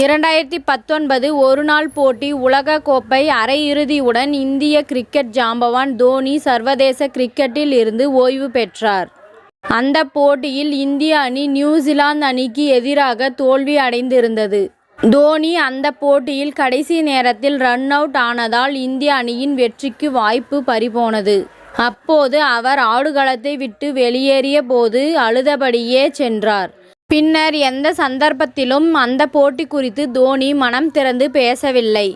2019 ஒருநாள் போட்டி உலக கோப்பை அரையிறுதியுடன் இந்திய கிரிக்கெட் ஜாம்பவான் தோனி சர்வதேச கிரிக்கெட்டில் இருந்து ஓய்வு பெற்றார். அந்த போட்டியில் இந்திய அணி நியூசிலாந்து அணிக்கு எதிராக தோல்வி அடைந்திருந்தது. தோனி அந்த போட்டியில் கடைசி நேரத்தில் ரன் அவுட் ஆனதால் இந்திய அணியின் வெற்றிக்கு வாய்ப்பு பறிபோனது. அப்போது அவர் ஆடுகளத்தை விட்டு வெளியேறிய போது அழுதபடியே சென்றார். பின்னர் எந்த சந்தர்ப்பத்திலும் அந்த போட்டி குறித்து தோனி மனம் திறந்து பேசவில்லை.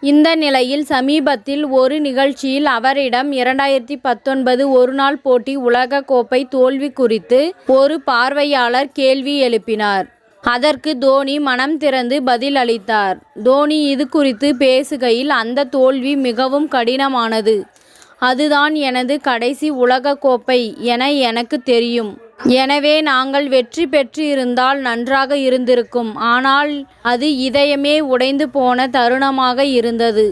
இந்த நிலையில் சமீபத்தில் ஒரு நிகழ்ச்சியில் அவரிடம் 2019 ஒருநாள் போட்டி உலக கோப்பை தோல்வி குறித்து ஒரு பார்வையாளர் கேள்வி எழுப்பினார். அதற்கு தோனி மனம் திறந்து பதில் அளித்தார். தோனி இது குறித்து பேசுகையில், அந்த தோல்வி மிகவும் கடினமானது. அதுதான் எனது கடைசி உலக கோப்பை என எனக்கு தெரியும். எனவே நாங்கள் வெற்றி பெற்று இருந்தால் நன்றாக இருந்திருக்கும். ஆனால் அது இதயமே உடைந்து போன தருணமாக இருந்தது.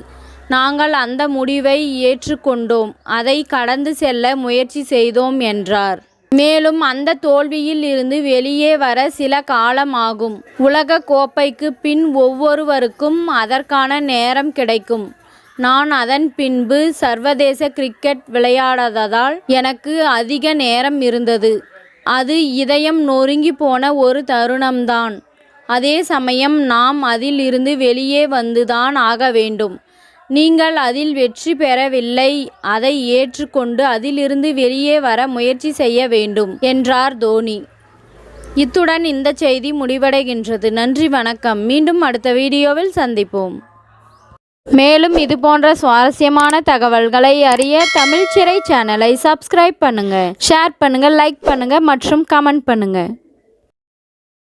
நாங்கள் அந்த முடிவை ஏற்றுக்கொண்டோம். அதை கடந்து செல்ல முயற்சி செய்தோம் என்றார். மேலும் அந்த தோல்வியில் இருந்து வெளியே வர சில காலம் ஆகும். உலக கோப்பைக்கு பின் ஒவ்வொருவருக்கும் அதற்கான நேரம் கிடைக்கும். நான் அதன் பின்பு சர்வதேச கிரிக்கெட் விளையாடாததால் எனக்கு அதிக நேரம் இருந்தது. அது இதயம் நொறுங்கி போன ஒரு தருணம்தான். அதே சமயம் நாம் அதில் இருந்து வெளியே வந்துதான் ஆக வேண்டும். நீங்கள் அதில் வெற்றி பெறவில்லை, அதை ஏற்றுக்கொண்டு அதிலிருந்து வெளியே வர முயற்சி செய்ய வேண்டும் என்றார் தோனி. இத்துடன் இந்த செய்தி முடிவடைகின்றது. நன்றி, வணக்கம். மீண்டும் அடுத்த வீடியோவில் சந்திப்போம். மேலும் இதுபோன்ற சுவாரஸ்யமான தகவல்களை அறிய தமிழ் சிறை சேனலை சப்ஸ்கிரைப் பண்ணுங்க, ஷேர் பண்ணுங்க, லைக் பண்ணுங்க மற்றும் கமெண்ட் பண்ணுங்க.